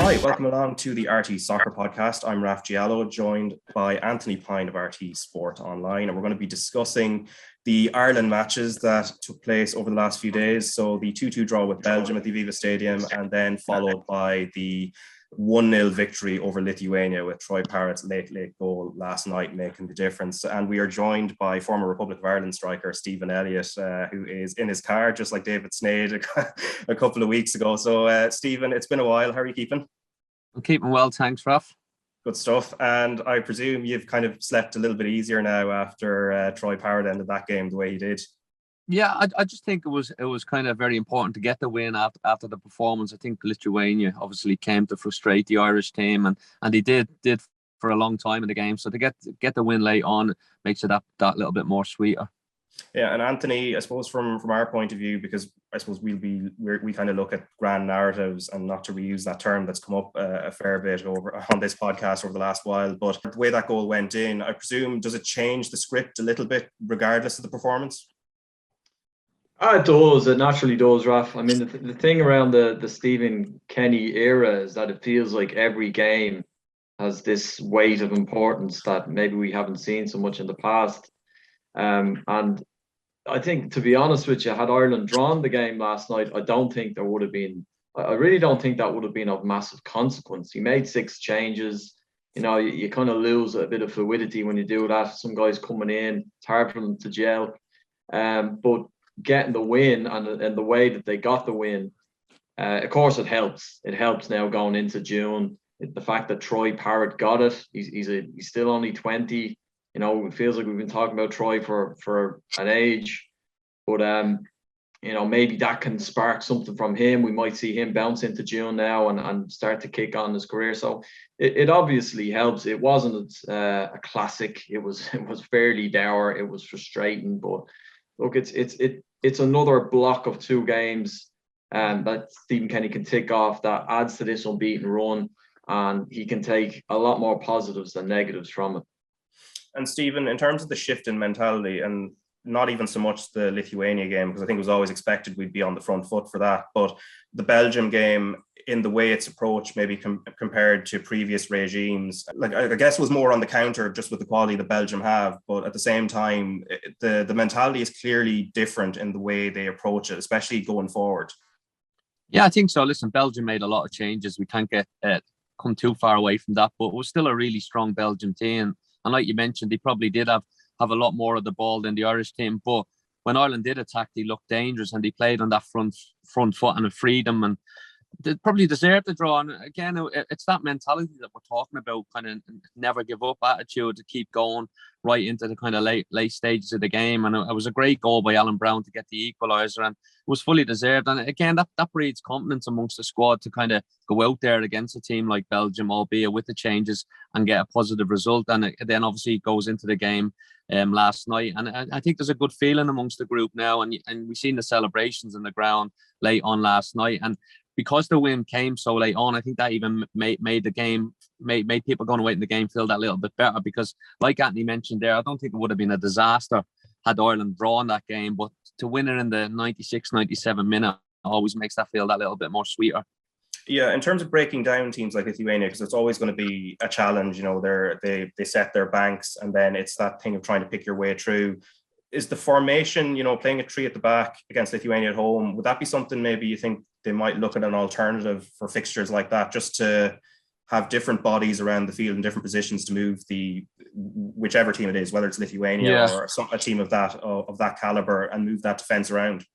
Hi, welcome along to the RTÉ Soccer Podcast. I'm Raf Diallo, joined by Anthony Pyne of RTÉ Sport Online, and we're going to be discussing the Ireland matches that took place over the last few days. So the 2-2 draw with Belgium at the Aviva Stadium, and then followed by the 1-0 victory over Lithuania with Troy Parrott's late goal last night making the difference. And we are joined by former Republic of Ireland striker Stephen Elliott, who is in his car, just like David Sneyd a couple of weeks ago. So Stephen, it's been a while. How are you keeping? I'm keeping well, thanks, Raf. Good stuff. And I presume you've kind of slept a little bit easier now after Troy Parrott ended that game the way he did. Yeah, I just think it was kind of very important to get the win after the performance. I think Lithuania obviously came to frustrate the Irish team, and they did for a long time in the game. So to get the win late on makes it that little bit more sweeter. Yeah, and Anthony, I suppose from our point of view, because I suppose we kind of look at grand narratives, and not to reuse that term that's come up a fair bit over on this podcast over the last while, but the way that goal went in, I presume, does it change the script a little bit regardless of the performance? It does. It naturally does, Raf. I mean, the thing around the Stephen Kenny era is that it feels like every game has this weight of importance that maybe we haven't seen so much in the past. And I think, to be honest with you, had Ireland drawn the game last night, I really don't think that would have been of massive consequence. He made 6 changes. You know, you kind of lose a bit of fluidity when you do that. Some guys coming in, it's hard for them to gel. But getting the win and the way that they got the win, of course it helps. It helps now going into June. The fact that Troy Parrott got it, he's still only 20. You know, it feels like we've been talking about Troy for an age, but you know, maybe that can spark something from him. We might see him bounce into June now and start to kick on his career. So it obviously helps. It wasn't a classic. It was fairly dour. It was frustrating, but look, it's another block of 2 games that Stephen Kenny can tick off that adds to this unbeaten run, and he can take a lot more positives than negatives from it. And Stephen, in terms of the shift in mentality, and not even so much the Lithuania game, because I think it was always expected we'd be on the front foot for that, but the Belgium game, in the way it's approached, maybe compared to previous regimes, like I guess was more on the counter just with the quality that Belgium have, but at the same time, the mentality is clearly different in the way they approach it, especially going forward. Yeah, I think so. Listen, Belgium made a lot of changes. We can't come too far away from that, but it was still a really strong Belgium team. And like you mentioned, they probably did have a lot more of the ball than the Irish team. But when Ireland did attack, they looked dangerous, and they played on that front foot and a freedom, and they probably deserved the draw. And again, it's that mentality that we're talking about, kind of never give up attitude, to keep going right into the kind of late stages of the game. And it was a great goal by Alan Brown to get the equaliser, and it was fully deserved. And again, that breeds confidence amongst the squad to kind of go out there against a team like Belgium, albeit with the changes, and get a positive result. And it then obviously goes into the game last night, and I think there's a good feeling amongst the group now, and we've seen the celebrations in the ground late on last night. And because the win came so late on, I think that even made the game, made people going away in the game feel that little bit better, because like Anthony mentioned there, I don't think it would have been a disaster had Ireland drawn that game, but to win it in the 96, 97 minute always makes that feel that little bit more sweeter. Yeah, in terms of breaking down teams like Lithuania, because it's always going to be a challenge, you know, they set their banks, and then it's that thing of trying to pick your way through. Is the formation, you know, playing a 3 at the back against Lithuania at home, would that be something maybe you think they might look at an alternative for fixtures like that, just to have different bodies around the field in different positions to move whichever team it is, whether it's Lithuania or a team of that caliber, and move that defence around?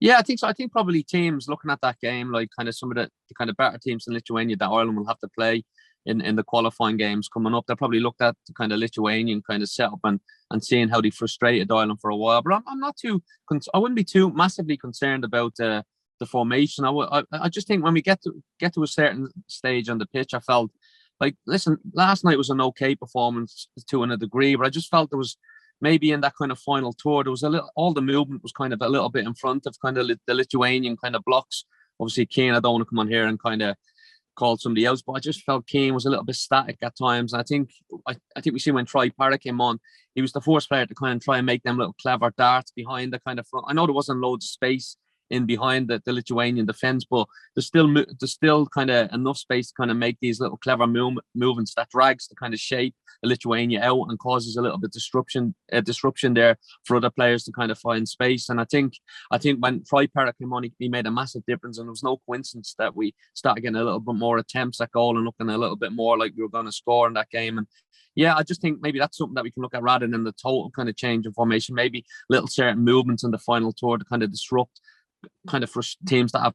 Yeah, I think so. I think probably teams looking at that game, like kind of some of the kind of better teams in Lithuania that Ireland will have to play in the qualifying games coming up, they probably looked at the kind of Lithuanian kind of setup and seeing how they frustrated Ireland for a while. But I'm not too, I wouldn't be too massively concerned about the formation. I just think when we get to a certain stage on the pitch, I felt like, listen, last night was an okay performance to a degree, but I just felt there was maybe in that kind of final tour, there was all the movement was kind of a little bit in front of kind of the Lithuanian kind of blocks. Obviously, Keane, I don't want to come on here and kind of call somebody else, but I just felt Keane was a little bit static at times. And I think we see when Troy Parrott came on, he was the first player to kind of try and make them little clever darts behind the kind of front. I know there wasn't loads of space in behind the Lithuanian defence, but there's still kind of enough space to kind of make these little clever movements that drags the kind of shape of Lithuania out and causes a little bit disruption there for other players to kind of find space. And I think when Parrott came on, he made a massive difference, and it was no coincidence that we started getting a little bit more attempts at goal and looking a little bit more like we were going to score in that game. And yeah, I just think maybe that's something that we can look at rather than the total kind of change in formation. Maybe little certain movements in the final third to kind of disrupt kind of teams that have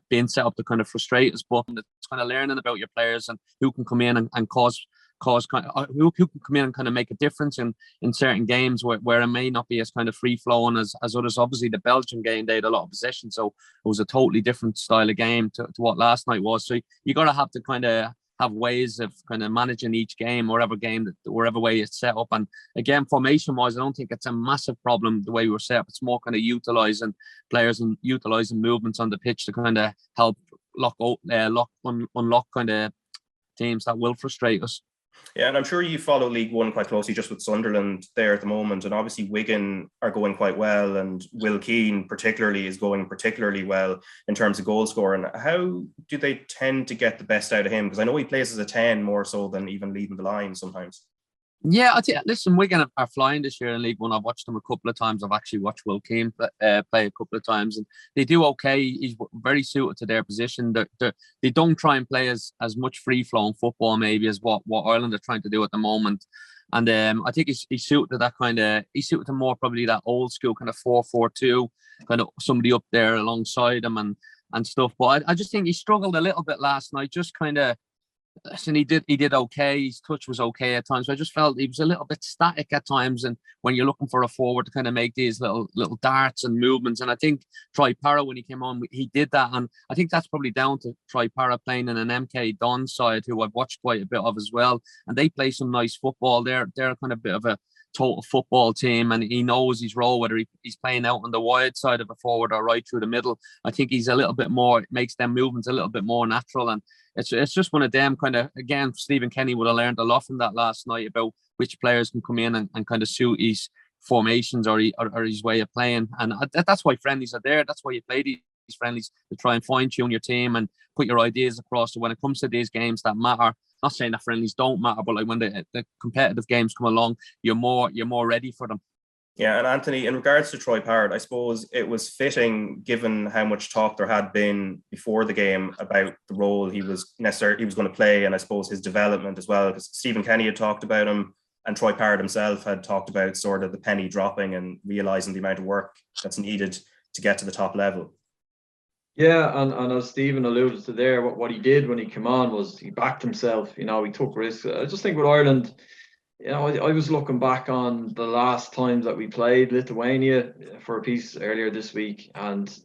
been set up to kind of frustrate us. But it's kind of learning about your players and who can come in and cause kind of who can come in and kind of make a difference in certain games where it may not be as kind of free flowing as others. Obviously, the Belgian game, they had a lot of possession, so it was a totally different style of game to what last night was. So you got to have to kind of have ways of kind of managing each game, wherever way it's set up. And again, formation wise, I don't think it's a massive problem the way we were set up. It's more kind of utilizing players and utilizing movements on the pitch to kind of help unlock kind of teams that will frustrate us. Yeah, and I'm sure you follow League One quite closely, just with Sunderland there at the moment. And obviously Wigan are going quite well, and Will Keane particularly is going particularly well in terms of goal scoring. How do they tend to get the best out of him? Because I know he plays as a 10 more so than even leading the line sometimes. Yeah, I think, listen, Wigan are flying this year in League One. I've watched them a couple of times. I've actually watched Will Keane play a couple of times, and they do okay. He's very suited to their position. They don't try and play as much free-flowing football maybe as what Ireland are trying to do at the moment. And I think he's suited to that kind of, he's suited to more probably that old school kind of 4-4-2, kind of somebody up there alongside him and stuff. But I just think he struggled a little bit last night, just kind of. Listen, he did okay. His touch was okay at times. So I just felt he was a little bit static at times. And when you're looking for a forward to kind of make these little darts and movements, and I think Parrott, when he came on, he did that. And I think that's probably down to Parrott playing in an MK Don side, who I've watched quite a bit of as well. And they play some nice football. They're kind of a bit of a total football team, and he knows his role, whether he's playing out on the wide side of a forward or right through the middle. I think he's a little bit more, it makes them movements a little bit more natural. And it's just one of them kind of, again, Stephen Kenny would have learned a lot from that last night about which players can come in and kind of suit his formations or his way of playing. And that's why friendlies are there. That's why you play these friendlies, to try and fine tune your team and put your ideas across. So when it comes to these games that matter, not saying that friendlies don't matter, but like when the competitive games come along, you're more ready for them. Yeah, and Anthony, in regards to Parrott, I suppose it was fitting, given how much talk there had been before the game about the role he was going to play, and I suppose his development as well, because Stephen Kenny had talked about him, and Parrott himself had talked about sort of the penny dropping and realising the amount of work that's needed to get to the top level. Yeah, and as Stephen alluded to there, what he did when he came on was he backed himself. He took risks. I just think with Ireland, I was looking back on the last times that we played Lithuania for a piece earlier this week, and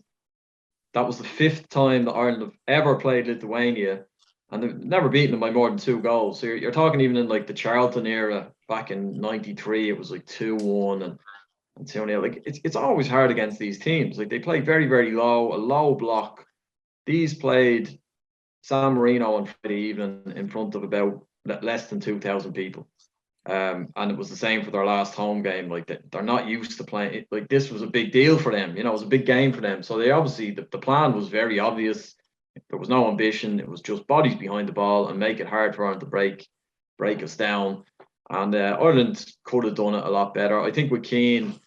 that was the 5th time that Ireland have ever played Lithuania, and they've never beaten them by more than 2 goals. So you're talking even in like the Charlton era back in '93, it was like 2-1 and 2-0. Like it's always hard against these teams. Like they play very, very low, a low block. These played San Marino on Friday evening in front of about less than 2,000 people. And it was the same for their last home game. Like they're not used to playing. Like this was a big deal for them. It was a big game for them. So they obviously, the plan was very obvious. There was no ambition. It was just bodies behind the ball and make it hard for Ireland to break us down. And Ireland could have done it a lot better. I think with Keane,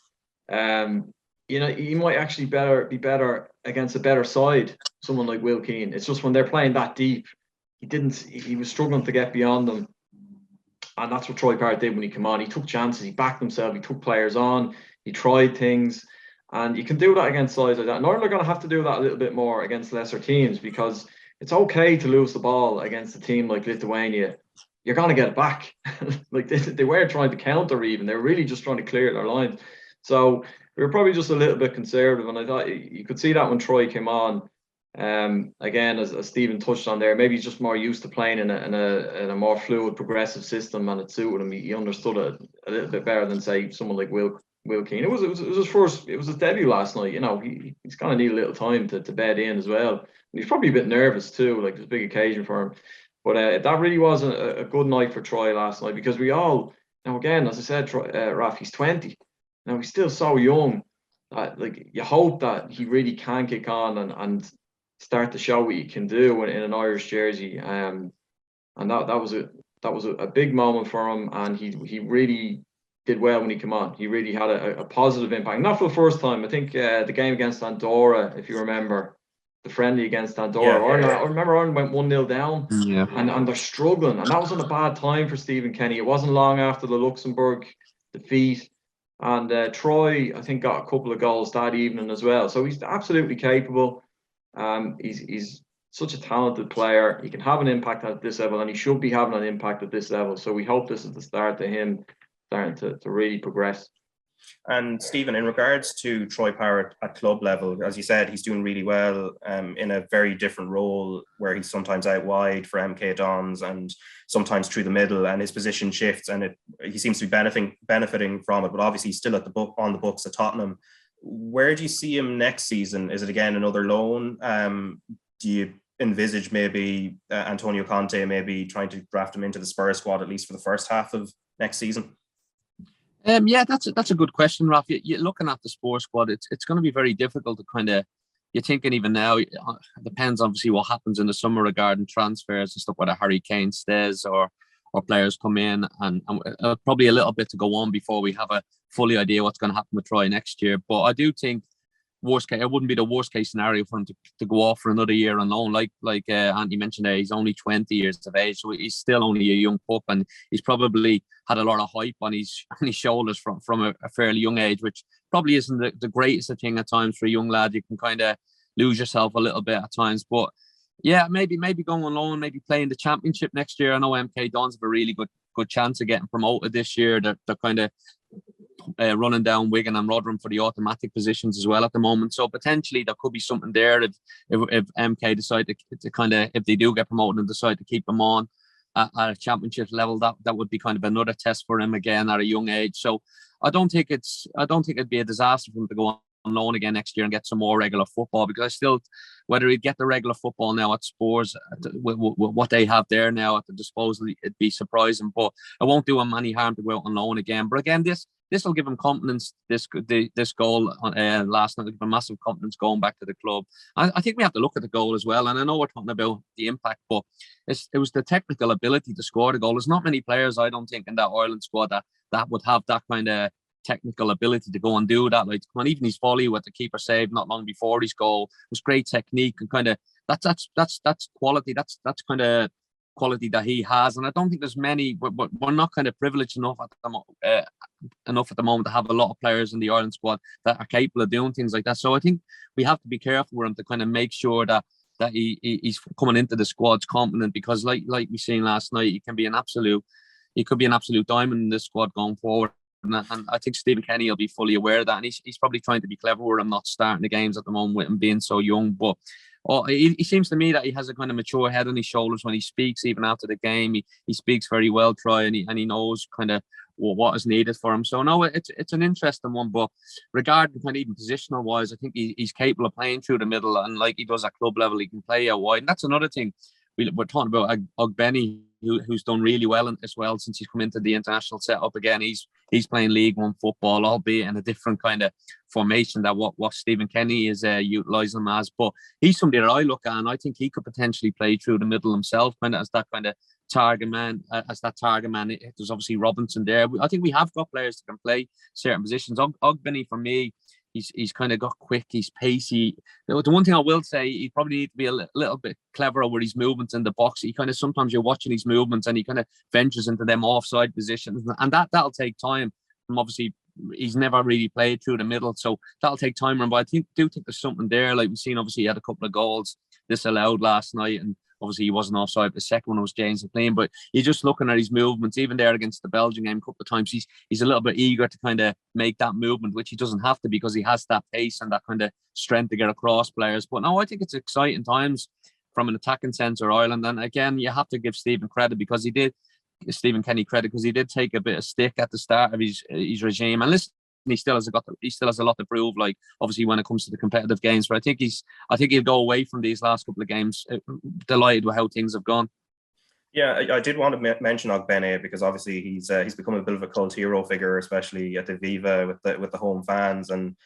he might actually be better against a better side. Someone like Will Keane. It's just when they're playing that deep, he was struggling to get beyond them. And that's what Parrott did when he came on. He took chances, he backed himself, he took players on, he tried things. And you can do that against sides like that. And Ireland are going to have to do that a little bit more against lesser teams, because it's okay to lose the ball against a team like Lithuania. You're going to get it back. Like they weren't trying to counter even. They were really just trying to clear their lines. So we were probably just a little bit conservative. And I thought you could see that when Troy came on. Again, as Stephen touched on there, maybe he's just more used to playing in a more fluid, progressive system, and it suited him. He understood it a little bit better than say someone like Will Keane. It was his debut last night. He's going to need a little time to bed in as well. And he's probably a bit nervous too. Like it was a big occasion for him. But that really was a good night for Troy last night, because we all, now again, as I said, Raf, he's 20. Now he's still so young. like you hope that he really can kick on and start to show what he can do in an Irish jersey. And that was a big moment for him, and he really did well when he came on. He really had a positive impact. Not for the first time. I think the game against Andorra, if you remember, the friendly against Andorra. I remember Ireland went 1-0 down, and they're struggling. And that was on a bad time for Stephen Kenny. It wasn't long after the Luxembourg defeat. And Troy, I think, got a couple of goals that evening as well. So he's absolutely capable. He's such a talented player. He can have an impact at this level, and he should be having an impact at this level. So we hope this is the start to him starting to really progress. And Stephen, in regards to Troy Parrott at club level, as you said, he's doing really well in a very different role where he's sometimes out wide for MK Dons and sometimes through the middle, and his position shifts, and he seems to be benefiting from it. But obviously, he's still on the books at Tottenham. Where do you see him next season? Is it again another loan? Do you envisage maybe Antonio Conte maybe trying to draft him into the Spurs squad at least for the first half of next season? Yeah, that's a good question, Raf. You're looking at the sports squad. It's going to be very difficult to kind of. You're thinking even now. It depends obviously what happens in the summer regarding transfers and stuff. Whether Harry Kane stays or players come in, and probably a little bit to go on before we have a fully idea what's going to happen with Troy next year. But I do think worst case, it wouldn't be the worst case scenario for him to go off for another year on loan. Like Andy mentioned there, he's only 20 years of age, so he's still only a young pup, and he's probably had a lot of hype on his shoulders from a fairly young age, which probably isn't the greatest thing at times for a young lad. You can kind of lose yourself a little bit at times, but yeah, maybe going on loan, maybe playing the championship next year. I know MK Dons have a really good chance of getting promoted this year. They're kind of running down Wigan and Rotherham for the automatic positions as well at the moment. So potentially there could be something there if MK decide to kind of, if they do get promoted and decide to keep him on at a championship level, that would be kind of another test for him again at a young age. So I don't think it'd be a disaster for him to go on loan again next year and get some more regular football, because I still, whether he'd get the regular football now at Spurs, with what they have there now at the disposal, it'd be surprising, but it won't do him any harm to go out on loan again. But again, this will give him confidence. This goal last night will give him massive confidence going back to the club. I think we have to look at the goal as well. And I know we're talking about the impact, but it was the technical ability to score the goal. There's not many players, I don't think, in that Ireland squad that would have that kind of technical ability to go and do that. Like, even his volley with the keeper save not long before his goal was great technique, and kind of that's quality. That's kind of quality that he has, and I don't think there's many. We're not kind of privileged enough at the moment to have a lot of players in the Ireland squad that are capable of doing things like that. So I think we have to be careful with him to kind of make sure that he's coming into the squad's confident, because like we seen last night, he could be an absolute diamond in this squad going forward. And I think Stephen Kenny will be fully aware of that, and he's probably trying to be clever with him not starting the games at the moment with him being so young. But he seems to me that he has a kind of mature head on his shoulders when he speaks. Even after the game, he speaks very well, Troy, and he knows kind of what is needed for him. So no, it's an interesting one. But regarding kind of even positional wise, I think he's capable of playing through the middle, and like he does at club level, he can play out wide. And that's another thing. We're talking about Ogbene, who's done really well as well since he's come into the international setup again. He's playing League One football, albeit in a different kind of formation that what Stephen Kenny is utilising him as. But he's somebody that I look at, and I think he could potentially play through the middle himself, kind of as that kind of target man. There's obviously Robinson there. I think we have got players that can play certain positions. Ogbene, for me, He's kind of got quick, he's pacey. The one thing I will say, he probably need to be a little bit cleverer with his movements in the box. He kind of, sometimes you're watching his movements and he kind of ventures into them offside positions, and that'll take time. And obviously, he's never really played through the middle, so that'll take time. But I do think there's something there. Like we've seen, obviously, he had a couple of goals disallowed last night, and obviously he wasn't offside. The second one was James McLean, but you're just looking at his movements, even there against the Belgian game a couple of times, he's a little bit eager to kind of make that movement, which he doesn't have to, because he has that pace and that kind of strength to get across players. But no, I think it's exciting times from an attacking sense for Ireland. And again, you have to give Stephen Kenny credit, because he did take a bit of stick at the start of his regime. And listen, he still has a lot to prove, like obviously when it comes to the competitive games. But I think he'll go away from these last couple of games delighted with how things have gone. Yeah, I did want to mention Ogbene, because obviously he's become a bit of a cult hero figure, especially at the Viva with the home fans. And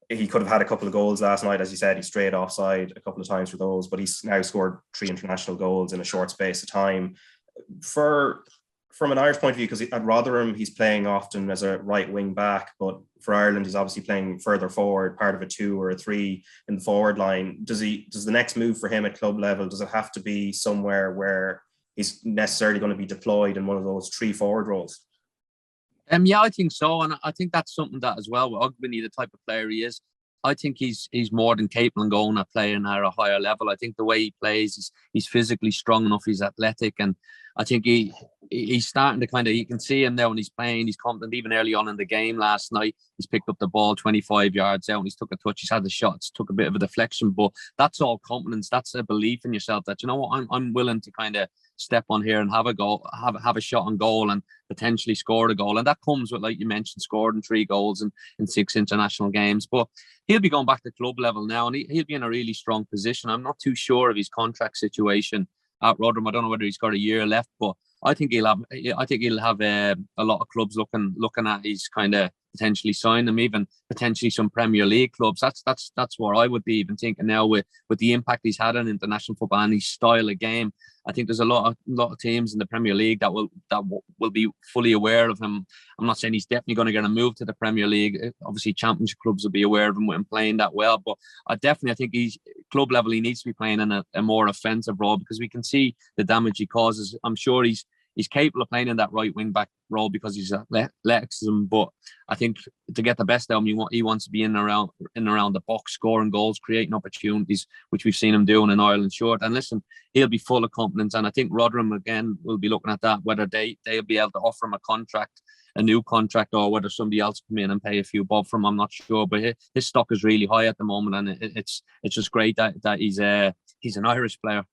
he could have had a couple of goals last night. As you said, he strayed offside a couple of times for those, but he's now scored 3 international goals in a short space of time. From an Irish point of view, because at Rotherham, he's playing often as a right wing back, but for Ireland, he's obviously playing further forward, part of a 2 or a 3 in the forward line. Does the next move for him at club level, does it have to be somewhere where he's necessarily going to be deployed in one of those 3 forward roles? Yeah, I think so, and I think that's something that as well with Ogbene, the type of player he is. I think he's more than capable of going at playing at a higher level. I think the way he plays, he's physically strong enough, he's athletic, and I think he's starting to kind of, you can see him now when he's playing, he's confident. Even early on in the game last night, he's picked up the ball 25 yards out and he's took a touch, he's had the shots, took a bit of a deflection, but that's all confidence. That's a belief in yourself that, you know what, I'm willing to kind of step on here and have a goal, have a shot on goal and potentially score a goal. And that comes with, like you mentioned, scoring 3 goals in 6 international games. But he'll be going back to club level now and he'll be in a really strong position. I'm not too sure of his contract situation at Rotherham. I don't know whether he's got a year left, but I think he'll have a lot of clubs looking at his kind of potentially sign him, even potentially some Premier League clubs. That's what I would be even thinking now with the impact he's had on international football and his style of game. I think there's a lot of teams in the Premier League that will be fully aware of him. I'm not saying he's definitely going to get a move to the Premier League. Obviously, Championship clubs will be aware of him with him playing that well. But I think he's club level. He needs to be playing in a more offensive role because we can see the damage he causes. I'm sure he's capable of playing in that right wing back role because he's athleticism. But I think to get the best out of him, he wants to be in and around the box, scoring goals, creating opportunities, which we've seen him doing in Ireland short. And listen, he'll be full of confidence. And I think Rotherham again will be looking at that, whether they'll be able to offer him a new contract, or whether somebody else come in and pay a few bob for him. I'm not sure, but his stock is really high at the moment, and it's just great that he's an Irish player.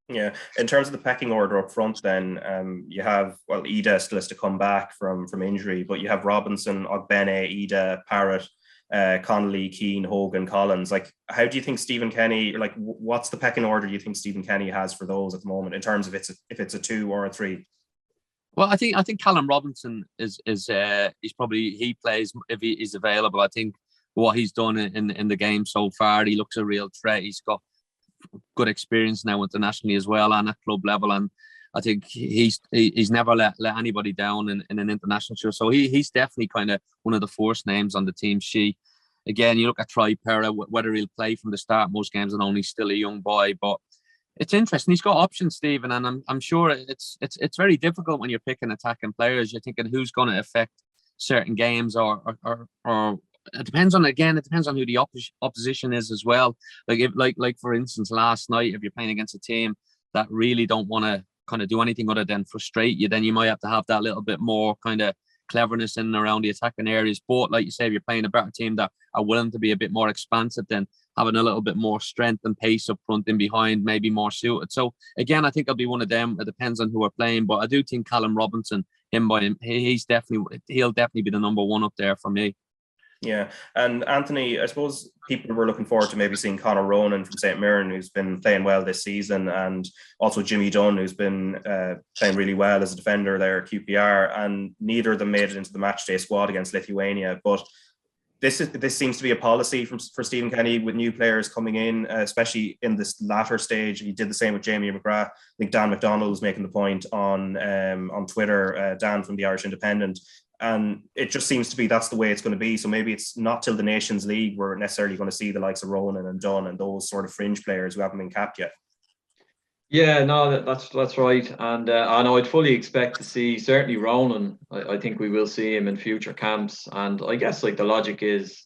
Yeah, in terms of the pecking order up front, then you have Ida still has to come back from injury, but you have Robinson, Ogbene, Ida, Parrott, Connolly, Keane, Hogan, Collins. Like, how do you think Stephen Kenny, like, what's the pecking order do you think Stephen Kenny has for those at the moment in terms of if it's a 2 or a 3? Well, I think Callum Robinson is probably, he plays if he is available. I think what he's done in the game so far, he looks a real threat. He's got good experience now internationally as well and at club level, and I think he's never let anybody down in an international show. So he's definitely kind of one of the first names on the team sheet. Again, you look at Parrott, whether he'll play from the start most games, and only still a young boy, but it's interesting. He's got options, Stephen, and I'm sure it's very difficult when you're picking attacking players. You're thinking who's going to affect certain games, or it depends on who the opposition is as well. Like for instance, last night, if you're playing against a team that really don't want to kind of do anything other than frustrate you, then you might have to have that little bit more kind of cleverness in and around the attacking areas. But like you say, if you're playing a better team that are willing to be a bit more expansive, then having a little bit more strength and pace up front and behind, maybe more suited. So again, I think I'll be one of them. It depends on who we're playing, but I do think Callum Robinson, he'll definitely be the number 1 up there for me. Yeah, and Anthony, I suppose people were looking forward to maybe seeing Conor Ronan from St Mirren, who's been playing well this season, and also Jimmy Dunn, who's been playing really well as a defender there at QPR, and neither of them made it into the matchday squad against Lithuania. But this seems to be a policy for Stephen Kenny with new players coming in, especially in this latter stage. He did the same with Jamie McGrath. I think Dan McDonald was making the point on Twitter, Dan from the Irish Independent. And it just seems to be that's the way it's going to be. So maybe it's not till the Nations League we're necessarily going to see the likes of Ronan and Dunn and those sort of fringe players who haven't been capped yet. Yeah, no, that's right. And I know I'd fully expect to see certainly Ronan. I think we will see him in future camps. And I guess like the logic is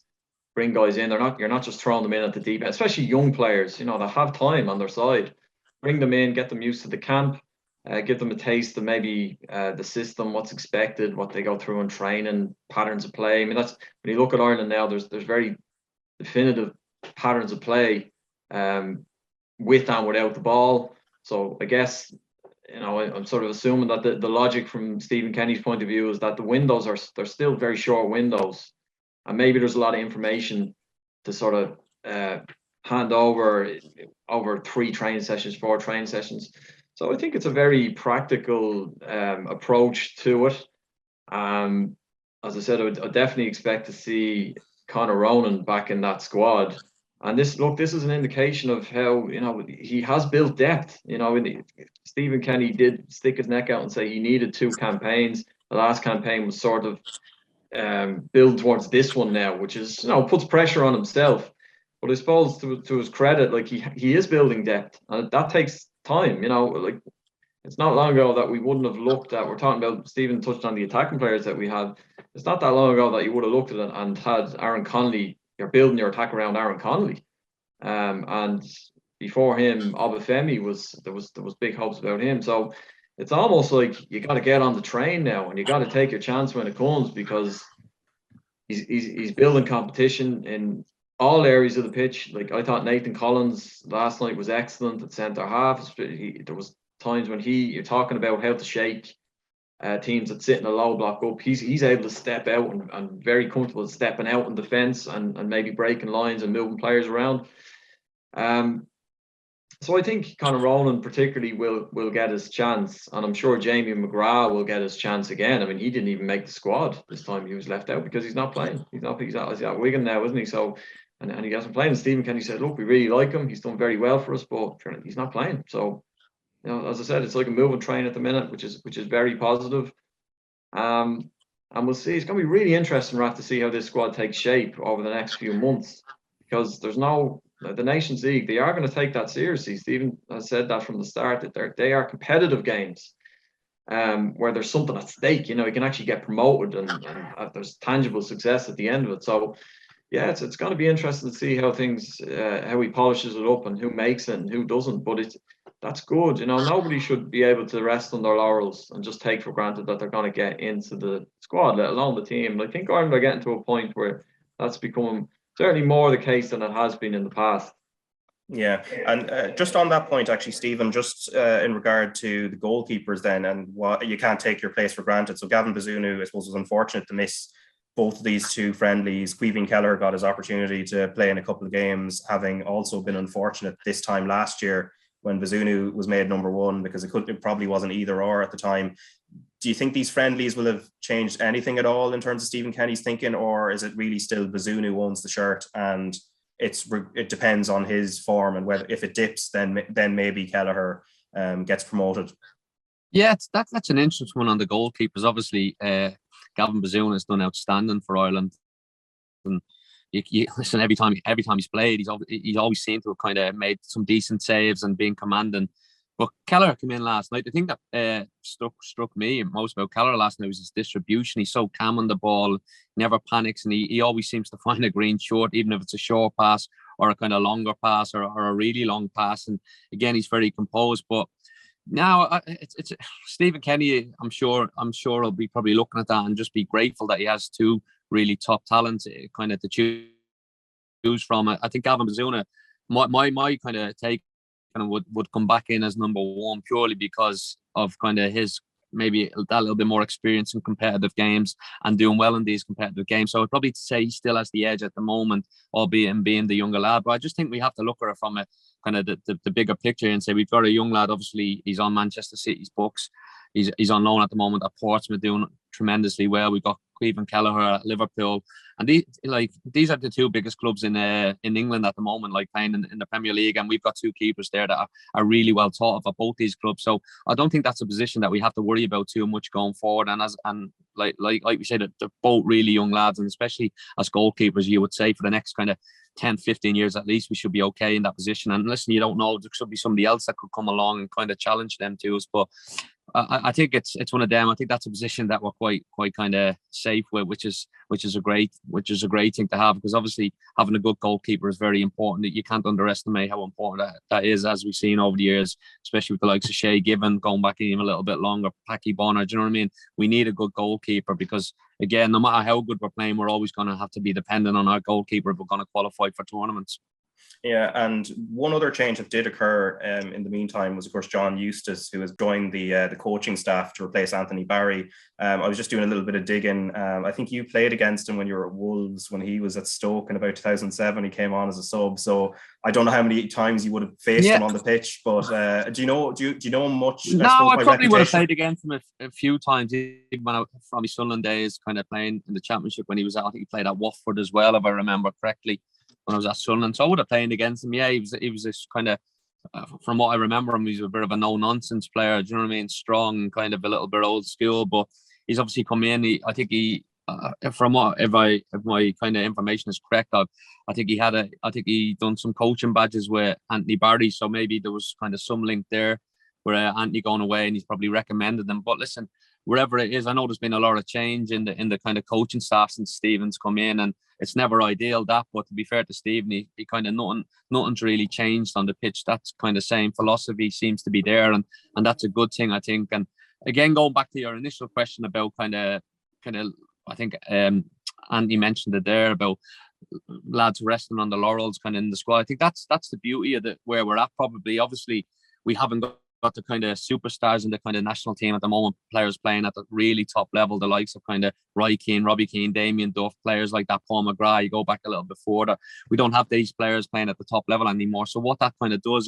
bring guys in. You're not just throwing them in at the deep end, especially young players, that have time on their side. Bring them in, get them used to the camp. Give them a taste of maybe the system, what's expected, what they go through in training, patterns of play. I mean, that's when you look at Ireland now. There's very definitive patterns of play with and without the ball. So I guess I'm sort of assuming that the logic from Stephen Kenny's point of view is that the windows they're still very short windows, and maybe there's a lot of information to sort of hand over 3 training sessions, 4 training sessions. So I think it's a very practical approach to it. As I said, I would definitely expect to see Conor Ronan back in that squad. And this is an indication of how, he has built depth. Stephen Kenny did stick his neck out and say he needed 2 campaigns. The last campaign was sort of build towards this one now, which is, puts pressure on himself. But I suppose to his credit, like he is building depth, and that takes time. Like it's not long ago that we wouldn't have looked at. We're talking about, Stephen touched on the attacking players that we had. It's not that long ago that you would have looked at it and had Aaron Connolly. You're building your attack around Aaron Connolly, and before him, Obafemi there was big hopes about him. So it's almost like you got to get on the train now, and you got to take your chance when it comes, because he's building competition in all areas of the pitch. Like, I thought Nathan Collins last night was excellent at centre half. There was times when you're talking about how to shake teams that sit in a low block up. He's able to step out and very comfortable stepping out in defence and maybe breaking lines and moving players around. So I think Conor Ronan particularly will get his chance, and I'm sure Jamie McGrath will get his chance again. I mean, he didn't even make the squad this time. He was left out because he's not playing. He's at Wigan now, isn't he? So and he hasn't played. And Stephen Kenny said, look, we really like him. He's done very well for us, but he's not playing. So, as I said, it's like a moving train at the minute, which is very positive. And we'll see. It's going to be really interesting, Raf, to see how this squad takes shape over the next few months, because there's the Nations League, they are going to take that seriously. Stephen has said that from the start, that they are competitive games, where there's something at stake. You can actually get promoted and there's tangible success at the end of it. So, yeah, it's going to be interesting to see how he polishes it up and who makes it and who doesn't. But that's good. Nobody should be able to rest on their laurels and just take for granted that they're going to get into the squad, let alone the team. And I think Ireland are getting to a point where that's become certainly more the case than it has been in the past. Yeah, and just on that point, actually, Stephen, just in regard to the goalkeepers then, and what you can't take your place for granted. So Gavin Bazunu, I suppose, was unfortunate to miss both of these 2 friendlies. Caoimhín Kelleher got his opportunity to play in a couple of games, having also been unfortunate this time last year when Bazunu was made number 1, because it probably wasn't either or at the time. Do you think these friendlies will have changed anything at all in terms of Stephen Kenny's thinking, or is it really still Bazunu who owns the shirt and it depends on his form, and whether if it dips, then maybe Kelleher gets promoted? Yeah, that's an interesting one on the goalkeepers. Obviously, Gavin Bazunu has done outstanding for Ireland, and you listen, every time he's played, he's always seemed to have kind of made some decent saves and been commanding. But Kelleher came in last night. The thing that struck me most about Kelleher last night was his distribution. He's so calm on the ball, never panics, and he always seems to find a green short, even if it's a short pass or a kind of longer pass or a really long pass. And again, he's very composed. But now it's Stephen Kenny. I'm sure he'll be probably looking at that and just be grateful that he has 2 really top talents kind of to choose from. I think Gavin Bazunu, my kind of take would come back in as number 1 purely because of kind of his maybe that little bit more experience in competitive games and doing well in these competitive games. So I'd probably say he still has the edge at the moment, albeit in being the younger lad. But I just think we have to look at it from a kind of the bigger picture and say we've got a young lad. Obviously, he's on Manchester City's books. He's on loan at the moment at Portsmouth, doing tremendously well. We've got Caoimhín Kelleher at Liverpool, and these are the 2 biggest clubs in England at the moment, like playing in the Premier League, and we've got 2 keepers there that are really well thought of at both these clubs. So I don't think that's a position that we have to worry about too much going forward. And like we said, they're both really young lads, and especially as goalkeepers, you would say for the next kind of 10, 15 years at least, we should be okay in that position. And listen, you don't know, there could be somebody else that could come along and kind of challenge them to us. But I think it's one of them. I think that's a position that we're quite kind of safe with, which is a great thing to have, because obviously having a good goalkeeper is very important. You can't underestimate how important that is, as we've seen over the years, especially with the likes of Shay Given going back even a little bit longer, Packy Bonner. Do you know what I mean? We need a good goalkeeper because, again, no matter how good we're playing, we're always going to have to be dependent on our goalkeeper if we're going to qualify for tournaments. Yeah, and one other change that did occur in the meantime was, of course, John Eustace, who has joined the coaching staff to replace Anthony Barry. I was just doing a little bit of digging. I think you played against him when you were at Wolves, when he was at Stoke in about 2007. He came on as a sub, so I don't know how many times you would have faced him on the pitch. But do you know him much? No, I probably would have played against him a few times, even when from his Sunderland days, kind of playing in the Championship when he was out. I think he played at Watford as well, if I remember correctly, when I was at Sunderland. So I would have played against him. Yeah, he was this kind of, from what I remember him, he's a bit of a no-nonsense player. Do you know what I mean? Strong, kind of a little bit old school, but he's obviously come in. I think he, from what, if my kind of information is correct, I think he done some coaching badges with Anthony Barry. So maybe there was kind of some link there where Anthony going away and he's probably recommended them. But listen, wherever it is, I know there's been a lot of change in the kind of coaching staff since Stephen's come in, and it's never ideal that. But to be fair to Stephen, he kind of nothing's really changed on the pitch. That's kind of same philosophy seems to be there, and that's a good thing, I think. And again, going back to your initial question about kind of, I think Andy mentioned it there about lads resting on the laurels kind of in the squad. I think that's the beauty of where we're at. Probably, obviously, we haven't got the kind of superstars in the kind of national team at the moment, players playing at the really top level, the likes of kind of Keane, Robbie Keane, Damien Duff, players like that, Paul McGrath. You go back a little before that, we don't have these players playing at the top level anymore. So what that kind of does,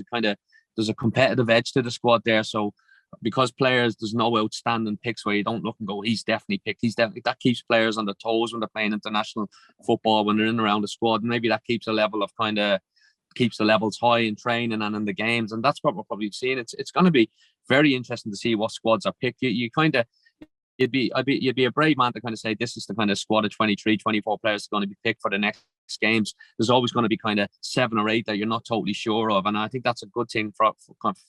there's a competitive edge to the squad there. So because players, there's no outstanding picks where you don't look and go, he's definitely picked. That keeps players on their toes when they're playing international football, when they're in and around the squad. And maybe that keeps the levels high in training and in the games. And that's what we're probably seeing. It's going to be very interesting to see what squads are picked. You'd be a brave man to kind of say this is the kind of squad of 23, 24 players going to be picked for the next games. There's always going to be kind of 7 or 8 that you're not totally sure of. And I think that's a good thing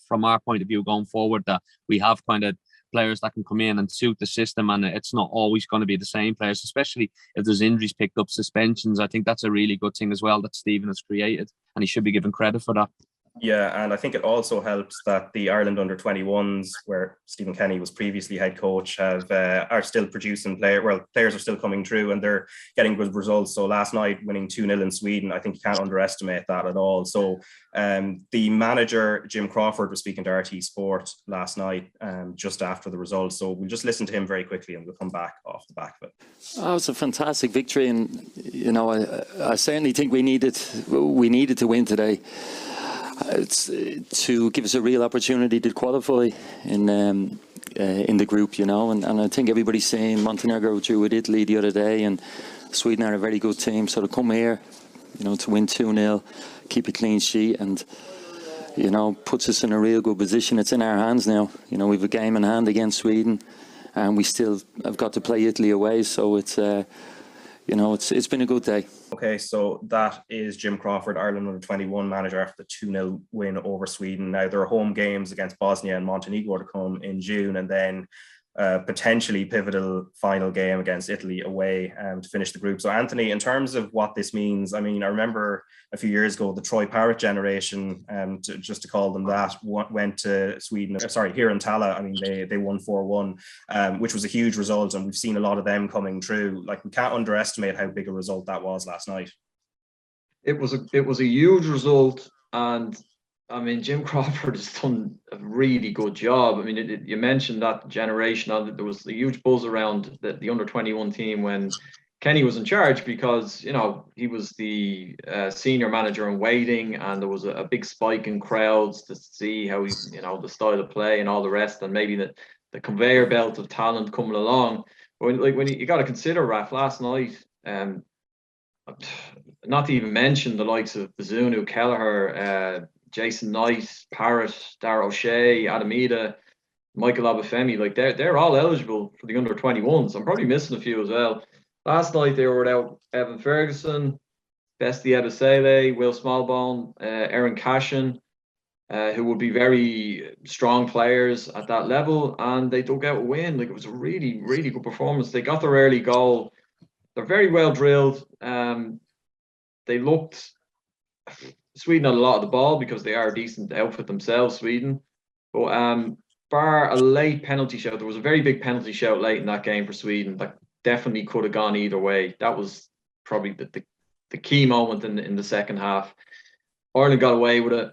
from our point of view going forward, that we have kind of players that can come in and suit the system, and it's not always going to be the same players, especially if there's injuries picked up, suspensions. I think that's a really good thing as well that Stephen has created, and he should be given credit for that. Yeah, and I think it also helps that the Ireland under-21s, where Stephen Kenny was previously head coach, are still producing players. Well, players are still coming through and they're getting good results. So last night, winning 2-0 in Sweden, I think you can't underestimate that at all. So the manager, Jim Crawford, was speaking to RTÉ Sport last night just after the results. So we'll just listen to him very quickly and we'll come back off the back of it. Oh, it was a fantastic victory, and I certainly think we needed to win today. It's to give us a real opportunity to qualify in the group, and I think everybody's saying Montenegro drew with Italy the other day, and Sweden are a very good team. So to come here, to win 2-0, keep a clean sheet, and puts us in a real good position. It's in our hands now. We've a game in hand against Sweden, and we still have got to play Italy away. So it's been a good day. Okay, so that is Jim Crawford, Ireland under-21 manager, after the 2-0 win over Sweden. Now, there are home games against Bosnia and Montenegro to come in June, and then potentially pivotal final game against Italy away to finish the group. So, Anthony, in terms of what this means, I mean, I remember a few years ago, the Troy Parrott generation, just to call them that, went to Sweden, here in Tala. I mean, they won 4-1, which was a huge result, and we've seen a lot of them coming through. Like, we can't underestimate how big a result that was last night. It was a huge result, and I mean, Jim Crawford has done a really good job. I mean, you mentioned that generation. There was a huge buzz around the under-21 team when Kenny was in charge, because, he was the senior manager in waiting, and there was a big spike in crowds to see how he, the style of play and all the rest, and maybe the conveyor belt of talent coming along. But when you got to consider, Raf, last night, not to even mention the likes of Bazunu, Kelleher, Jason Knight, Parrott, Darragh O'Shea, Adamida, Michael Obafemi, like they're all eligible for the under-21s. I'm probably missing a few as well. Last night they were without Evan Ferguson, Bestie Ebisele, Will Smallbone, Aaron Cashin, who would be very strong players at that level, and they dug out a win. Like, it was a really, really good performance. They got their early goal. They're very well drilled. They looked... Sweden had a lot of the ball because they are a decent outfit themselves, Sweden. But bar a late penalty shout, there was a very big penalty shout late in that game for Sweden that definitely could have gone either way. That was probably the key moment in the second half. Ireland got away with it,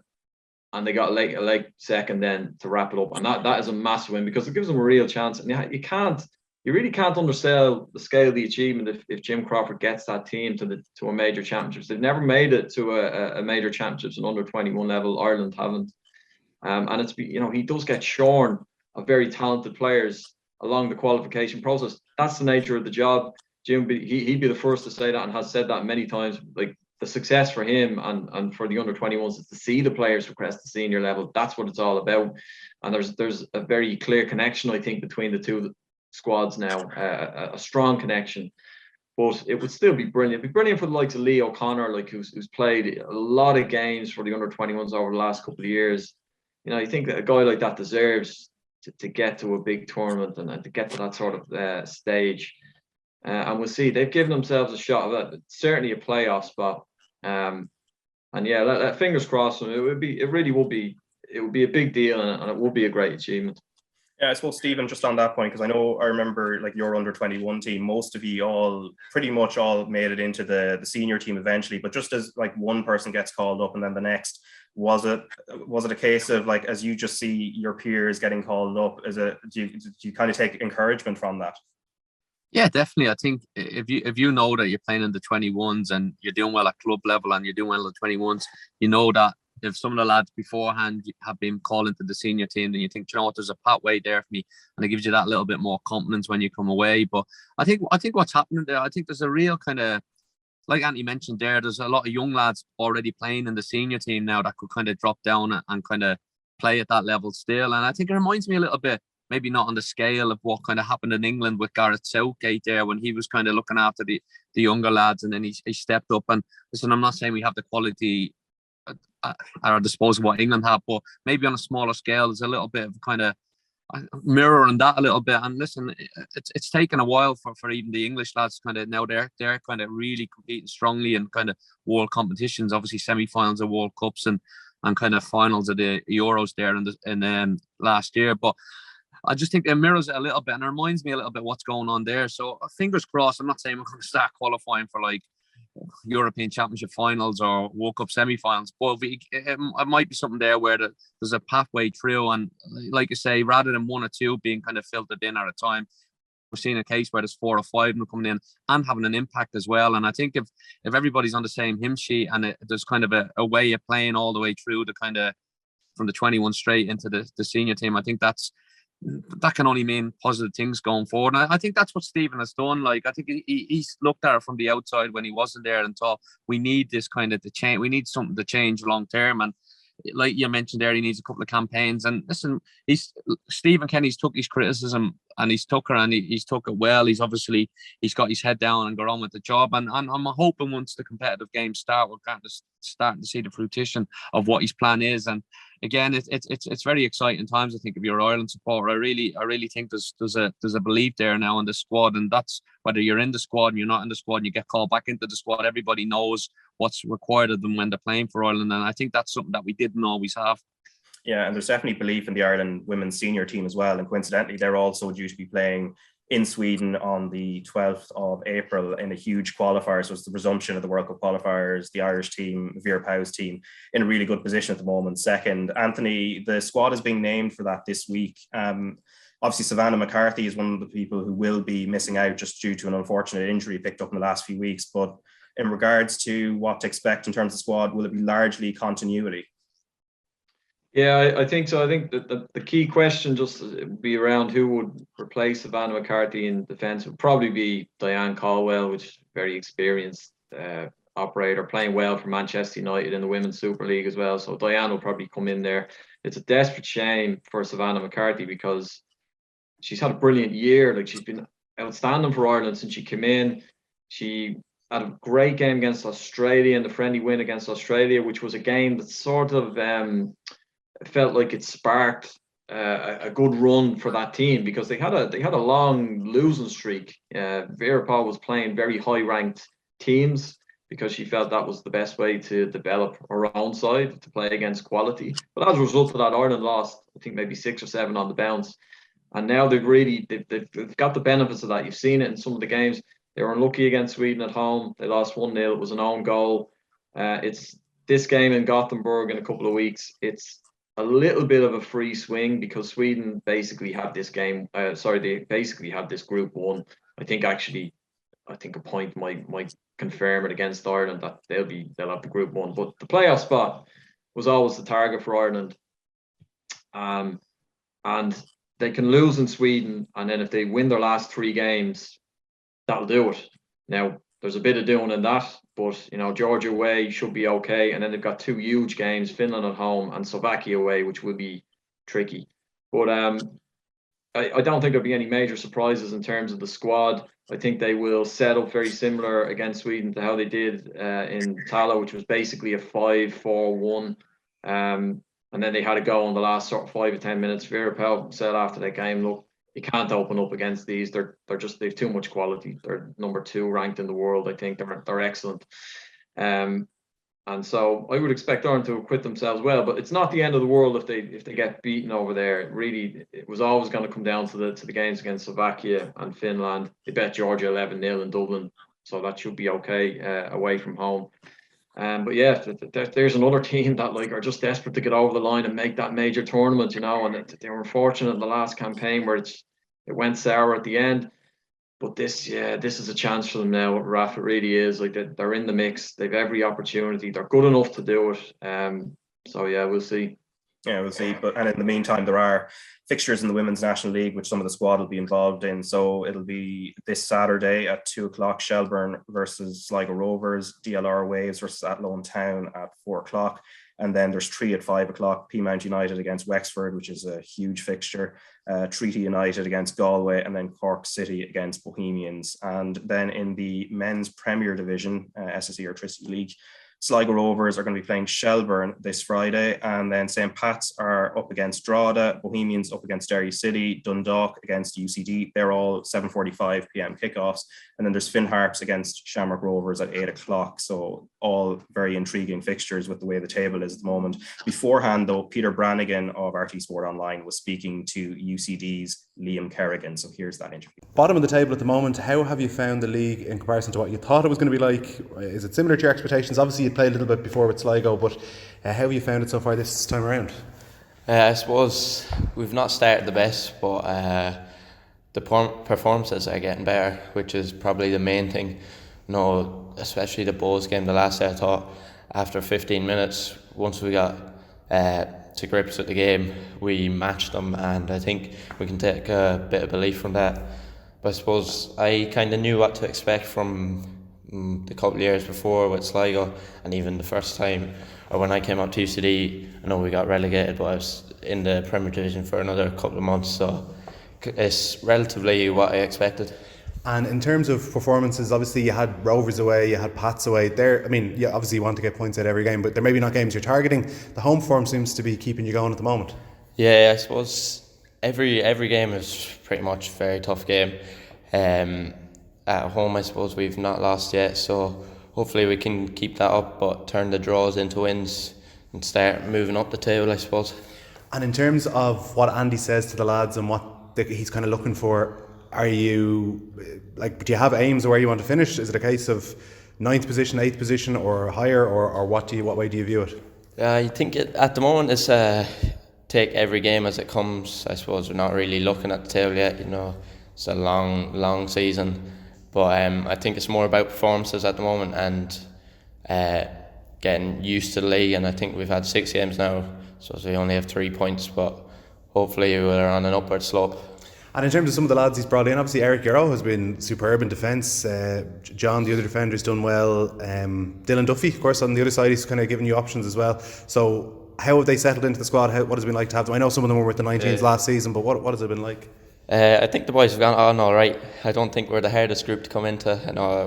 and they got a late second then to wrap it up, and that is a massive win because it gives them a real chance. And you really can't undersell the scale of the achievement if Jim Crawford gets that team to a major championships. They've never made it to a major championships in under 21 level. Ireland haven't, and it's, you know, he does get shorn of very talented players along the qualification process. That's the nature of the job. Jim, he'd be the first to say that, and has said that many times. Like, the success for him and for the under 21s is to see the players progress to senior level. That's what it's all about. And there's a very clear connection, I think, between the two squads now, a strong connection. But it would still be brilliant. It'd be brilliant for the likes of Lee O'Connor, like who's played a lot of games for the under 21s over the last couple of years. You know, you think that a guy like that deserves to get to a big tournament and to get to that sort of stage. And we'll see. They've given themselves a shot of that. Certainly a playoff spot. And yeah, fingers crossed. It would be a big deal, and it would be a great achievement. Yeah, I suppose, Stephen, just on that point, because I remember like your under 21 team, most of you pretty much all made it into the senior team eventually, but just as like one person gets called up and then the next, was it a case of like, as you just see your peers getting called up, do you kind of take encouragement from that? Yeah, definitely. I think if you know that you're playing in the 21s and you're doing well at club level and you're doing well at the 21s, you know that if some of the lads beforehand have been called into the senior team, then you think, you know what, there's a pathway there for me, and it gives you that little bit more confidence when you come away. But I think what's happening there, I think there's a real kind of, like Anthony mentioned there's a lot of young lads already playing in the senior team now that could kind of drop down and kind of play at that level still. And I think it reminds me a little bit, maybe not on the scale of what kind of happened in England with Gareth Southgate there, when he was kind of looking after the younger lads, and then he stepped up. And listen, I'm not saying we have the quality at our disposal what England have, but maybe on a smaller scale, there's a little bit of kind of mirroring that a little bit. And listen, it's taken a while for even the English lads kind of, now they're kind of really competing strongly in kind of world competitions, obviously semi-finals of World Cups and kind of finals of the Euros there in last year. But I just think it mirrors it a little bit, and it reminds me a little bit what's going on there. So fingers crossed. I'm not saying we're going to start qualifying for like European Championship finals or World Cup semi-finals, but it might be something there where there's a pathway through, and like you say, rather than one or two being kind of filtered in at a time, we're seeing a case where there's 4 or 5 of them coming in and having an impact as well. And I think if everybody's on the same hymn sheet and there's kind of a way of playing all the way through the kind of from the 21 straight into the senior team, I think that can only mean positive things going forward. And I think that's what Stephen has done. Like, I think he's looked at it from the outside when he wasn't there and thought, we need this kind of to change. We need something to change long term. And like you mentioned there, he needs a couple of campaigns. And listen, Stephen Kenny's took his criticism and he's took it well. He's got his head down and got on with the job. And I'm hoping once the competitive games start, we're kind of starting to see the fruition of what his plan is. And again, it's very exciting times. I think if you're an Ireland supporter, I really think there's a belief there now in the squad, and that's whether you're in the squad and you're not in the squad and you get called back into the squad. Everybody knows what's required of them when they're playing for Ireland, and I think that's something that we didn't always have. Yeah, and there's definitely belief in the Ireland women's senior team as well. And coincidentally, they're also due to be playing in Sweden on the 12th of April in a huge qualifier. So it's the resumption of the World Cup qualifiers. The Irish team, Vera Pauw's team, in a really good position at the moment. Second, Anthony, the squad is being named for that this week. Obviously, Savannah McCarthy is one of the people who will be missing out just due to an unfortunate injury picked up in the last few weeks. But in regards to what to expect in terms of squad, will it be largely continuity? Yeah, I think so. I think that the key question just would be around who would replace Savannah McCarthy in defence. It would probably be Diane Caldwell, which is a very experienced operator, playing well for Manchester United in the Women's Super League as well. So Diane will probably come in there. It's a desperate shame for Savannah McCarthy because she's had a brilliant year. Like, she's been outstanding for Ireland since she came in. She had a great game against Australia and the friendly win against Australia, which was a game that sort of felt like it sparked a good run for that team because they had a long losing streak. Vera Pauw was playing very high ranked teams because she felt that was the best way to develop her own side, to play against quality. But as a result of that, Ireland lost, I think, maybe 6 or 7 on the bounce. And now they've got the benefits of that. You've seen it in some of the games. They were unlucky against Sweden at home. They lost 1-0. It was an own goal. It's this game in Gothenburg in a couple of weeks, it's a little bit of a free swing because Sweden basically have this game. They basically have this Group 1. I think a point might confirm it against Ireland that they'll have the Group 1. But the playoff spot was always the target for Ireland. And they can lose in Sweden, and then if they win their last 3 games, that'll do it. Now, there's a bit of doing in that, but Georgia away should be okay. And then they've got 2 huge games, Finland at home and Slovakia away, which will be tricky. But I don't think there'll be any major surprises in terms of the squad. I think they will set up very similar against Sweden to how they did in Tala, which was basically a 5-4-1. And then they had a go in the last sort of 5 or 10 minutes. Vera Pauw said after that game, look, you can't open up against these. They've too much quality. They're number 2 ranked in the world. I think they're excellent. And so I would expect Ireland to acquit themselves well, but it's not the end of the world if they get beaten over there. Really, it was always going to come down to the games against Slovakia and Finland. They bet Georgia 11-0 in Dublin, so that should be okay away from home. But yeah, there's another team that are just desperate to get over the line and make that major tournament, and they were unfortunate in the last campaign where it went sour at the end. But this is a chance for them now, Raf. It really is. They're in the mix. They've every opportunity. They're good enough to do it. So yeah, we'll see. Yeah, we'll see. And in the meantime, there are fixtures in the Women's National League, which some of the squad will be involved in. So it'll be this Saturday at 2:00, Shelburne versus Sligo Rovers, DLR Waves versus Athlone Town at 4:00. And then there's 3 at 5:00, Peamount United against Wexford, which is a huge fixture, Treaty United against Galway, and then Cork City against Bohemians. And then in the men's Premier Division, SSE or Tricity League, Sligo Rovers are going to be playing Shelburne this Friday, and then St. Pat's are up against Drogheda, Bohemians up against Derry City, Dundalk against UCD. They're all 7:45 p.m. kickoffs. And then there's Finn Harps against Shamrock Rovers at 8:00. So all very intriguing fixtures with the way the table is at the moment. Beforehand, though, Peter Branigan of RTÉ Sport Online was speaking to UCD's Liam Kerrigan. So here's that interview. Bottom of the table at the moment, how have you found the league in comparison to what you thought it was going to be like? Is it similar to your expectations? Obviously, you played a little bit before with Sligo, but how have you found it so far this time around? I suppose we've not started the best, but the performances are getting better, which is probably the main thing. Especially the Bulls game, the last day, I thought after 15 minutes, once we got to grips with the game, we matched them, and I think we can take a bit of belief from that. But I suppose I kind of knew what to expect from the couple of years before with Sligo, and even the first time, or when I came up to UCD, I know we got relegated, but I was in the Premier Division for another couple of months, so it's relatively what I expected. And in terms of performances, obviously you had Rovers away, you had Pats away. Obviously you want to get points out every game, but they're maybe not games you're targeting. The home form seems to be keeping you going at the moment. Yeah, I suppose every game is pretty much a very tough game. At home, I suppose we've not lost yet, so hopefully we can keep that up, but turn the draws into wins and start moving up the table, I suppose. And in terms of what Andy says to the lads and what he's kind of looking for, do you have aims of where you want to finish? Is it a case of 9th position, 8th position, or higher, or what way do you view it? I think at the moment it's take every game as it comes. I suppose we're not really looking at the table yet. It's a long season, but I think it's more about performances at the moment and getting used to the league. And I think we've had 6 games now, so we only have 3 points, but hopefully we're on an upward slope. And in terms of some of the lads he's brought in, obviously Eric Yarrow has been superb in defence. John, the other defender, has done well. Dylan Duffy, of course, on the other side, he's kind of given you options as well. So how have they settled into the squad? What has it been like to have them? I know some of them were with the 19s last season, but what has it been like? I think the boys have gone on all right. I don't think we're the hardest group to come into.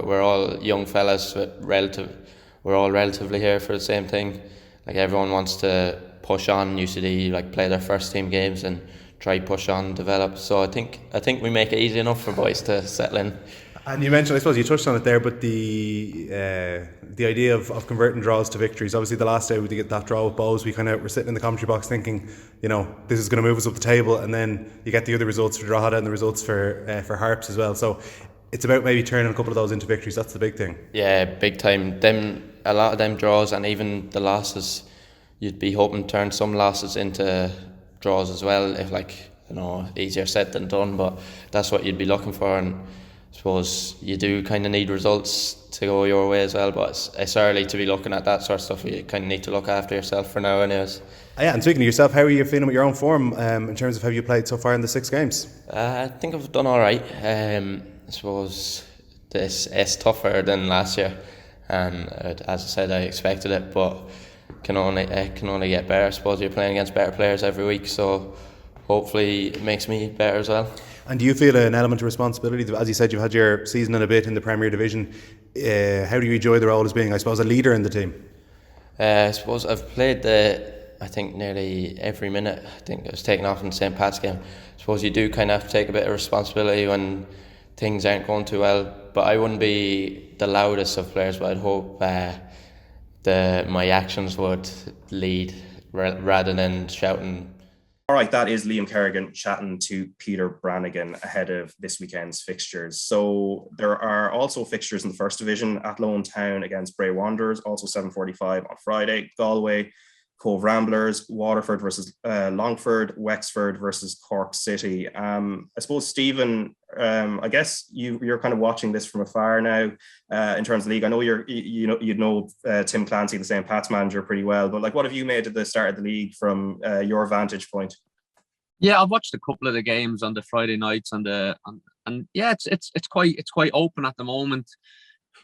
We're all young fellas, we're all relatively here for the same thing. Everyone wants to push on UCD, play their first team games and try push on, develop. So I think we make it easy enough for boys to settle in. And you mentioned, I suppose you touched on it there, but the idea of converting draws to victories. Obviously, the last day we get that draw with Bows, we were sitting in the commentary box thinking, this is going to move us up the table, and then you get the other results for Drogheda and the results for Harps as well. So it's about maybe turning a couple of those into victories. That's the big thing. Yeah, big time. Them a lot of them draws and even the losses, you'd be hoping to turn some losses into draws as well. If easier said than done, but that's what you'd be looking for. And I suppose you do kind of need results to go your way as well, but it's early to be looking at that sort of stuff. You kind of need to look after yourself for now anyways. Yeah, and speaking of yourself, how are you feeling with your own form in terms of how you played so far in the 6 games? I think I've done alright. I suppose it's tougher than last year, and as I said, I expected it, but it can only get better. I suppose you're playing against better players every week, so hopefully it makes me better as well. And do you feel an element of responsibility? As you said, you've had your season and a bit in the Premier Division. How do you enjoy the role as being, I suppose, a leader in the team? I suppose I've played I think nearly every minute. I think I was taken off in the St. Pat's game. I suppose you do kind of have to take a bit of responsibility when things aren't going too well. But I wouldn't be the loudest of players, but I'd hope my actions would lead rather than shouting. All right, that is Liam Kerrigan chatting to Peter Branigan ahead of this weekend's fixtures. So there are also fixtures in the First Division: Athlone Town against Bray Wanderers, also 7:45 on Friday. Galway, Cove Ramblers, Waterford versus Longford, Wexford versus Cork City. I suppose, Stephen, I guess you're kind of watching this from afar now in terms of the league. I know you know Tim Clancy, the St. Pat's manager, pretty well, but what have you made of the start of the league from your vantage point? Yeah, I've watched a couple of the games on the Friday nights and yeah, it's quite open at the moment.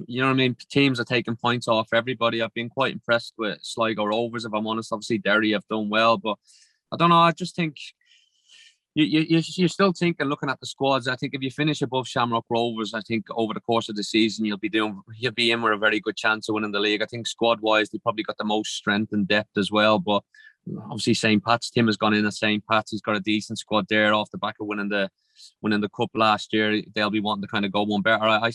You know what I mean? Teams are taking points off everybody. I've been quite impressed with Sligo Rovers, if I'm honest. Obviously, Derry have done well, but I don't know. I just think you're still thinking, looking at the squads. I think if you finish above Shamrock Rovers, I think over the course of the season you'll be in with a very good chance of winning the league. I think squad wise they probably got the most strength and depth as well. But obviously St. Pat's, Tim has gone in at St. Pat's. He's got a decent squad there off the back of winning the cup last year. They'll be wanting to kind of go one better. I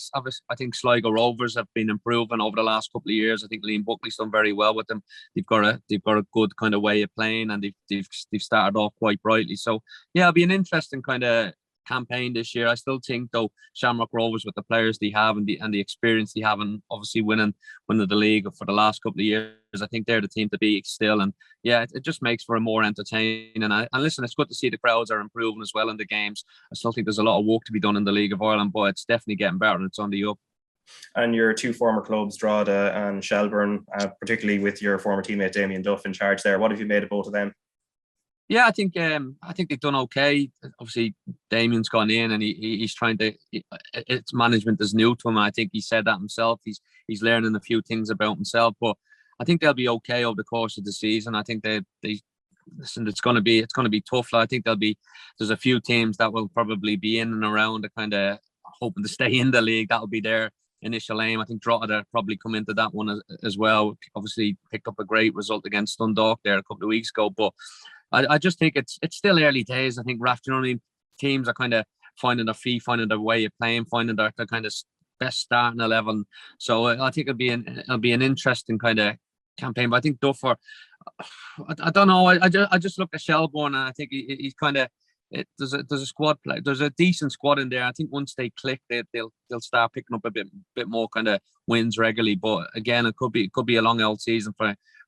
think Sligo Rovers have been improving over the last couple of years. I think Liam Buckley's done very well with them. They've got a good kind of way of playing, and they've started off quite brightly. So yeah, it'll be an interesting kind of campaign this year. I still think though Shamrock Rovers, with the players they have and the experience they have, and obviously winning the league for the last couple of years, I think they're the team to beat still. And yeah, it just makes for a more entertaining. And listen, it's good to see the crowds are improving as well in the games. I still think there's a lot of work to be done in the League of Ireland, but it's definitely getting better and it's on the up. And your two former clubs, Drogheda and Shelbourne, particularly with your former teammate Damien Duff in charge there, what have you made of both of them? Yeah, I think they've done okay. Obviously, Damien's gone in and he's trying to. Its management is new to him. I think he said that himself. He's learning a few things about himself, but I think they'll be okay over the course of the season. I think they listen. It's going to be tough. I think there's a few teams that will probably be in and around the kind of hoping to stay in the league. That'll be their initial aim. I think Drogheda probably come into that one as well. Obviously, picked up a great result against Dundalk there a couple of weeks ago, but I just think it's still early days. I think, Raf, you know what I mean? Teams are kind of finding their feet, finding their way of playing, finding their kind of best starting 11. So I think it'll be an interesting kind of campaign. But I think Duffer, I don't know. I just looked at Shelbourne and I think he's kind of. There's a squad play. There's a decent squad in there. I think once they click, they'll start picking up a bit more kind of wins regularly. But again, it could be a long old season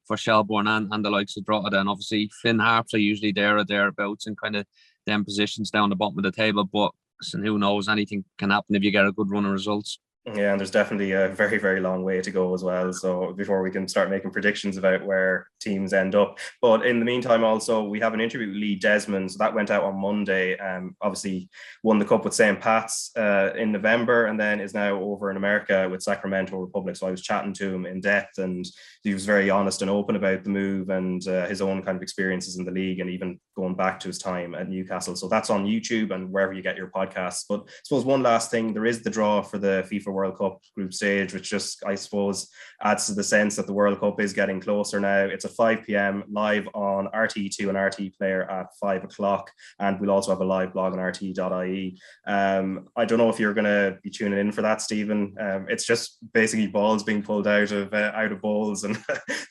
for Shelbourne and the likes of Drogheda, and obviously Finn Harps are usually there or thereabouts in kind of them positions down the bottom of the table. But listen, who knows? Anything can happen if you get a good run of results. Yeah, and there's definitely a very, very long way to go as well. So before we can start making predictions about where teams end up. But in the meantime, also, we have an interview with Lee Desmond. So that went out on Monday. Obviously won the cup with St. Pat's in November, and then is now over in America with Sacramento Republic. So I was chatting to him in depth, and he was very honest and open about the move and his own kind of experiences in the league, and even going back to his time at Newcastle. So that's on YouTube and wherever you get your podcasts. But I suppose one last thing, there is the draw for the FIFA World Cup group stage, which just, I suppose, adds to the sense that the World Cup is getting closer now. It's at 5 p.m. live on RTÉ2 and RTÉ Player at 5 o'clock. And we'll also have a live blog on RTÉ.ie. I don't know if you're going to be tuning in for that, Stephen. It's just basically balls being pulled out of bowls and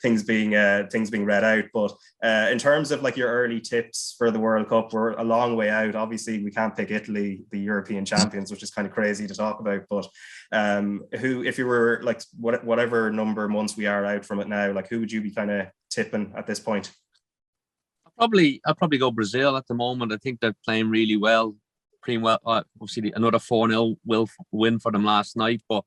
things being read out. But in terms of like your early tips for the World Cup, we're a long way out. Obviously, we can't pick Italy, the European champions, which is kind of crazy to talk about. But Who, if you were like whatever number of months we are out from it now, like who would you be kind of tipping at this point? I'll probably go Brazil at the moment. I think they're playing really well. Pretty well. Obviously, another 4-0 win for them last night. But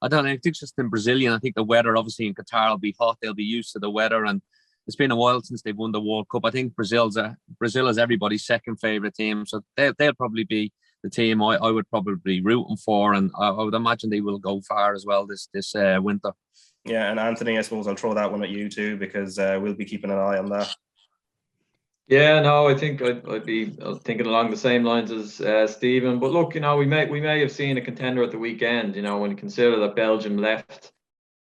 I don't know. I think it's just in Brazilian. I think the weather, obviously, in Qatar will be hot. They'll be used to the weather, and it's been a while since they've won the World Cup. I think Brazil is everybody's second favourite team, so they'll probably be the team I would probably be rooting for, and I would imagine they will go far as well this winter. Yeah, and Anthony, I suppose I'll throw that one at you too, because we'll be keeping an eye on that. Yeah, no, I think I'd be thinking along the same lines as Stephen. But look, you know, we may have seen a contender at the weekend. You know, when you consider that Belgium left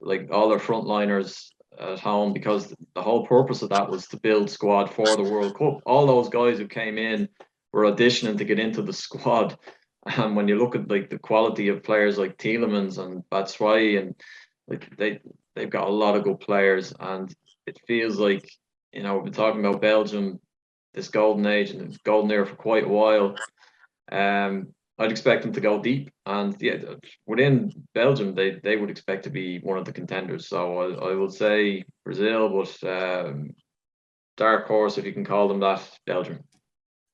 like all their frontliners at home, because the whole purpose of that was to build squad for the World Cup. All those guys who came in were auditioning to get into the squad. And when you look at like the quality of players like Tielemans and Batshuayi, and like they've got a lot of good players, and it feels like, you know, we've been talking about Belgium, this golden age and this golden era for quite a while. I'd expect them to go deep, and yeah, within Belgium, they would expect to be one of the contenders. So I would say Brazil, but dark horse, if you can call them that, Belgium.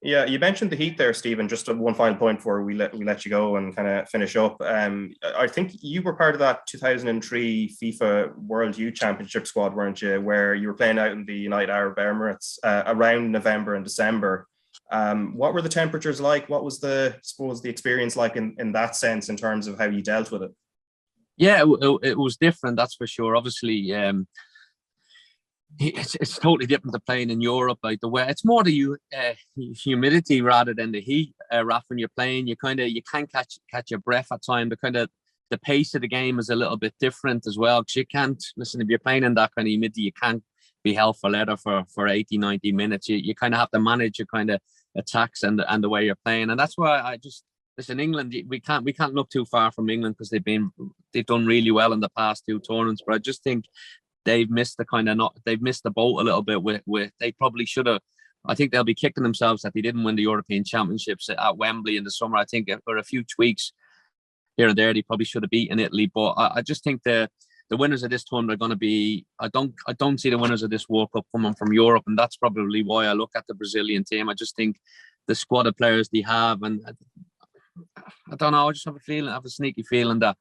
Yeah, you mentioned the heat there, Stephen. Just one final point before we let you go and kind of finish up. I think you were part of that 2003 FIFA World Youth Championship squad, weren't you? Where you were playing out in the United Arab Emirates around November and December. What were the temperatures like? What was the experience like in that sense, in terms of how you dealt with it? Yeah, it was different, that's for sure. Obviously, it's totally different to playing in Europe. Like the way it's more the humidity rather than the heat. Raf, when you're playing, you can't catch your breath at times. The pace of the game is a little bit different as well, because you can't listen. If you're playing in that kind of humidity, you can't be held for leather for 80, 90 minutes. You kind of have to manage your kind of attacks and the way you're playing, and that's why I just listen. England, we can't look too far from England, because they've done really well in the past two tournaments, but I just think they've missed the boat a little bit with they probably should have. I think they'll be kicking themselves that they didn't win the European Championships at Wembley in the summer. I think for a few tweaks here and there, they probably should have beaten Italy. But I just think the winners of this tournament are going to be. I don't see the winners of this World Cup coming from Europe, and that's probably why I look at the Brazilian team. I just think the squad of players they have, and I don't know. I just have a sneaky feeling that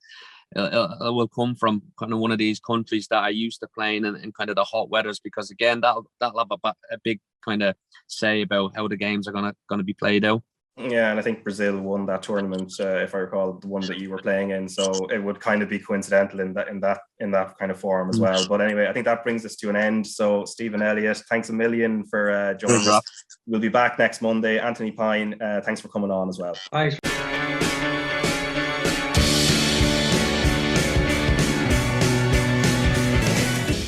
it will come from kind of one of these countries that are used to playing in kind of the hot weathers, because again, that'll have a big kind of say about how the games are going to be played out. Yeah, and I think Brazil won that tournament, if I recall, the one that you were playing in. So it would kind of be coincidental in that kind of form as well. But anyway, I think that brings us to an end. So Stephen Elliott, thanks a million for joining us. We'll be back next Monday. Anthony Pyne, thanks for coming on as well. Thanks.